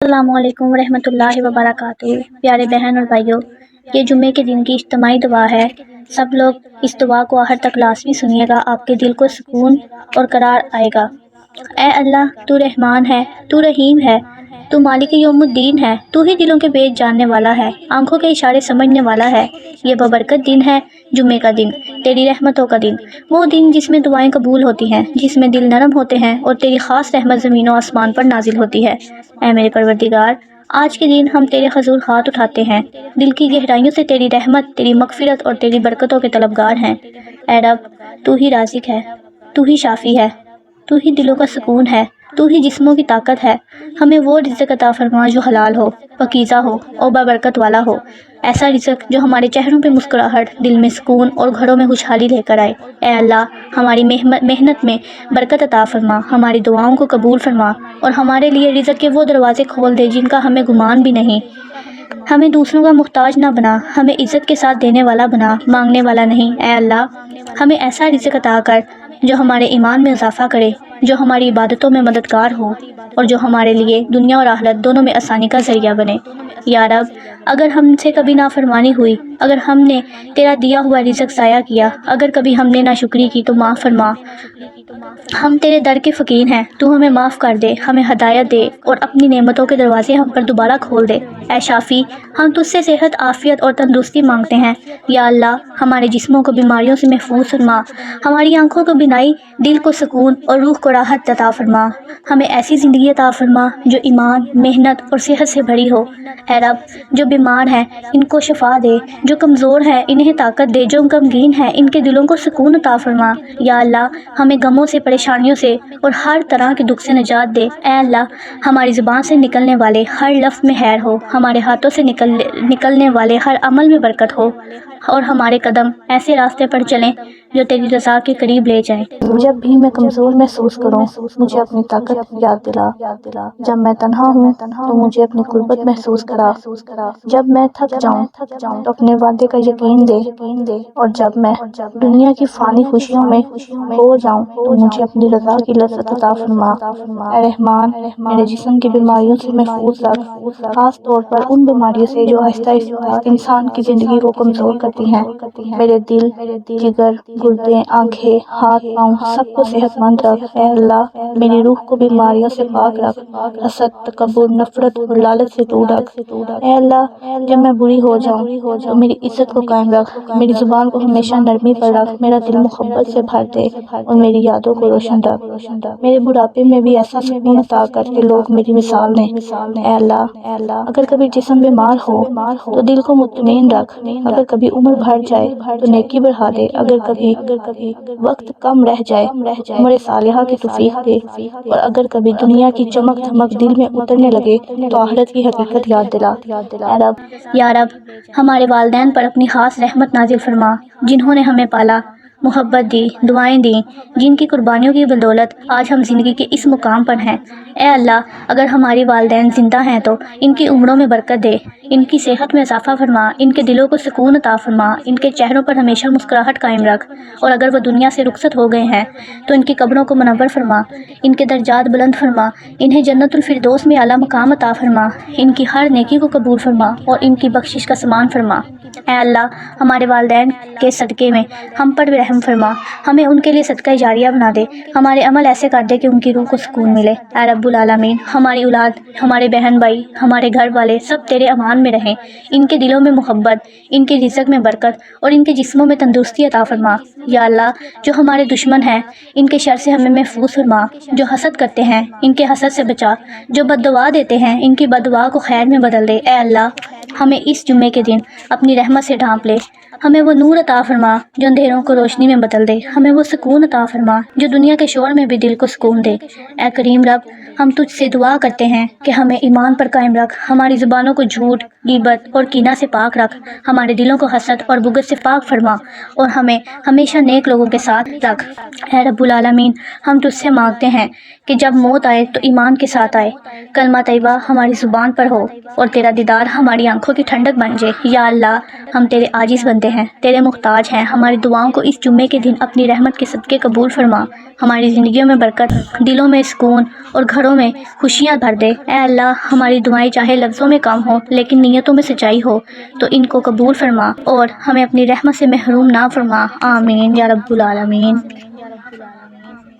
السلام علیکم ورحمۃ اللہ وبرکاتہ۔ پیارے بہن اور بھائیوں، یہ جمعے کے دن کی اجتماعی دعا ہے۔ سب لوگ اس دعا کو آخر تک لازمی سنیے گا، آپ کے دل کو سکون اور قرار آئے گا۔ اے اللہ، تو رحمان ہے، تو رحیم ہے، تو مالک یوم الدین ہے، تو ہی دلوں کے بیچ جاننے والا ہے، آنکھوں کے اشارے سمجھنے والا ہے۔ یہ ببرکت دن ہے، جمعے کا دن، تیری رحمتوں کا دن، وہ دن جس میں دعائیں قبول ہوتی ہیں، جس میں دل نرم ہوتے ہیں اور تیری خاص رحمت زمین و آسمان پر نازل ہوتی ہے۔ اے میرے پروردگار، آج کے دن ہم تیرے حضور ہاتھ اٹھاتے ہیں، دل کی گہرائیوں سے تیری رحمت، تیری مغفرت اور تیری برکتوں کے طلبگار ہیں۔ اے رب، تو ہی رازق ہے، تو ہی شافی ہے، تو ہی دلوں کا سکون ہے، تو ہی جسموں کی طاقت ہے۔ ہمیں وہ رزق عطا فرما جو حلال ہو، پاکیزہ ہو اور بابرکت والا ہو، ایسا رزق جو ہمارے چہروں پہ مسکراہٹ، دل میں سکون اور گھروں میں خوشحالی لے کر آئے۔ اے اللہ، ہماری محنت میں برکت عطا فرما، ہماری دعاؤں کو قبول فرما اور ہمارے لیے رزق کے وہ دروازے کھول دے جن کا ہمیں گمان بھی نہیں۔ ہمیں دوسروں کا محتاج نہ بنا، ہمیں عزت کے ساتھ دینے والا بنا، مانگنے والا نہیں۔ اے اللہ، ہمیں ایسا رزق عطا کر جو ہمارے ایمان میں اضافہ کرے، جو ہماری عبادتوں میں مددگار ہو اور جو ہمارے لیے دنیا اور آخرت دونوں میں آسانی کا ذریعہ بنے۔ یا رب، اگر ہم سے کبھی نافرمانی ہوئی، اگر ہم نے تیرا دیا ہوا رزق ضائع کیا، اگر کبھی ہم نے ناشکری کی تو معاف فرما۔ ہم تیرے در کے فقیر ہیں، تو ہمیں معاف کر دے، ہمیں ہدایت دے اور اپنی نعمتوں کے دروازے ہم پر دوبارہ کھول دے۔ اے شافی، ہم تجھ سے صحت، عافیت اور تندرستی مانگتے ہیں۔ یا اللہ، ہمارے جسموں کو بیماریوں سے محفوظ فرما، ہماری آنکھوں کو بینائی، دل کو سکون اور روح کو راحت عطا فرما۔ ہمیں ایسی زندگی عطا فرما جو ایمان، محنت اور صحت سے بھری ہو۔ اے رب، جو بیمار ہیں ان کو شفا دے، جو کمزور ہیں انہیں طاقت دے، جو غمگین ہیں ان کے دلوں کو سکون عطا فرما۔ یا اللہ، ہمیں غموں سے، پریشانیوں سے اور ہر طرح کے دکھ سے نجات دے۔ اے اللہ، ہماری زبان سے نکلنے والے ہر لفظ میں خیر ہو، ہمارے ہاتھوں سے نکلنے والے ہر عمل میں برکت ہو اور ہمارے قدم ایسے راستے پر چلیں جو تیری رضا کے قریب لے جائیں۔ جب بھی میں کمزور محسوس کروں، مجھے اپنی طاقت یاد دلا۔ جب میں تنہا ہوں تو مجھے اپنی قربت محسوس کرا۔ جب میں تھک جاؤں تو اپنے وعدے کا یقین دے، اور جب میں دنیا کی فانی خوشیوں میں کھو جاؤں تو مجھے اپنی رضا کی لذت عطا فرما۔ اے رحمان، میرے جسم کی بیماریوں سے محفوظ رکھ، خاص طور پر ان بیماریوں سے جو آہستہ آہستہ انسان کی زندگی کو کمزور کرتی ہیں۔ میرے دل، جگر، گردے، آنکھیں، ہاتھ، پاؤں سب کو صحت مند رکھ۔ اے اللہ، میری روح کو بیماریوں سے پاک رکھ، حسد، تکبر، نفرت اور لالچ سے دور رکھ۔ اے اللہ، جب میں بری ہو جاؤں تو میری عزت کو قائم رکھ، میری زبان کو ہمیشہ نرمی پر رکھ، میرا دل محبت سے بھر دے اور میری یادوں کو روشن رکھ۔ میرے بڑھاپے میں بھی ایسا سکون عطا کر کے لوگ میری مثال دیں۔ اے اللہ، اگر کبھی جسم بیمار ہو تو دل کو مطمئن رکھ، اگر کبھی عمر بڑھ جائے تو نیکی بڑھا دے، اگر کبھی وقت کم رہ جائے عمر صالحہ کی توفیق دے، اور اگر کبھی دنیا کی چمک دھمک دل میں اترنے لگے تو آخرت کی حقیقت یاد دلا۔ اے رب، یا رب، ہمارے والدین پر اپنی خاص رحمت نازل فرما، جنہوں نے ہمیں پالا، محبت دی، دعائیں دیں، جن کی قربانیوں کی بدولت آج ہم زندگی کے اس مقام پر ہیں۔ اے اللہ، اگر ہماری والدین زندہ ہیں تو ان کی عمروں میں برکت دے، ان کی صحت میں اضافہ فرما، ان کے دلوں کو سکون عطا فرما، ان کے چہروں پر ہمیشہ مسکراہٹ قائم رکھ، اور اگر وہ دنیا سے رخصت ہو گئے ہیں تو ان کی قبروں کو منور فرما، ان کے درجات بلند فرما، انہیں جنت الفردوس میں اعلیٰ مقام عطا فرما، ان کی ہر نیکی کو قبول فرما اور ان کی بخشش کا سامان فرما۔ اے اللہ، ہمارے والدین کے صدقے میں ہم پر بھی رحم فرما، ہمیں ان کے لیے صدقہ جاریہ بنا دے، ہمارے عمل ایسے کر دے کہ ان کی روح کو سکون ملے۔ اے رب العالمین، ہماری اولاد، ہمارے بہن بھائی، ہمارے گھر والے سب تیرے امان میں رہیں، ان کے دلوں میں محبت، ان کے رزق میں برکت اور ان کے جسموں میں تندرستی عطا فرما۔ یا اللہ، جو ہمارے دشمن ہیں ان کے شر سے ہمیں محفوظ فرما، جو حسد کرتے ہیں ان کے حسد سے بچا، جو بد دعا دیتے ہیں ان کی بد دعا کو خیر میں بدل دے۔ اے اللہ، ہمیں اس جمعے کے دن اپنی رحمت سے ڈھانپ لے، ہمیں وہ نور عطا فرما جو اندھیروں کو روشنی میں بدل دے، ہمیں وہ سکون عطا فرما جو دنیا کے شور میں بھی دل کو سکون دے۔ اے کریم رب، ہم تجھ سے دعا کرتے ہیں کہ ہمیں ایمان پر قائم رکھ، ہماری زبانوں کو جھوٹ، غیبت اور کینہ سے پاک رکھ، ہمارے دلوں کو حسد اور بغض سے پاک فرما اور ہمیں ہمیشہ نیک لوگوں کے ساتھ رکھ۔ اے رب العالمین، ہم تجھ سے مانگتے ہیں کہ جب موت آئے تو ایمان کے ساتھ آئے، کلمہ طیبہ ہماری زبان پر ہو اور تیرا دیدار ہماری آنکھوں کی ٹھنڈک بن جائے۔ یا اللہ، ہم تیرے عاجز بندے بندے ہیں، تیرے محتاج ہیں۔ ہماری دعاؤں کو اس جمعے کے دن اپنی رحمت کے صدقے قبول فرما، ہماری زندگیوں میں برکت، دلوں میں سکون اور گھروں میں خوشیاں بھر دے۔ اے اللہ، ہماری دعائیں چاہے لفظوں میں کم ہو لیکن نیتوں میں سچائی ہو تو ان کو قبول فرما اور ہمیں اپنی رحمت سے محروم نہ فرما۔ آمین یا رب العالمین۔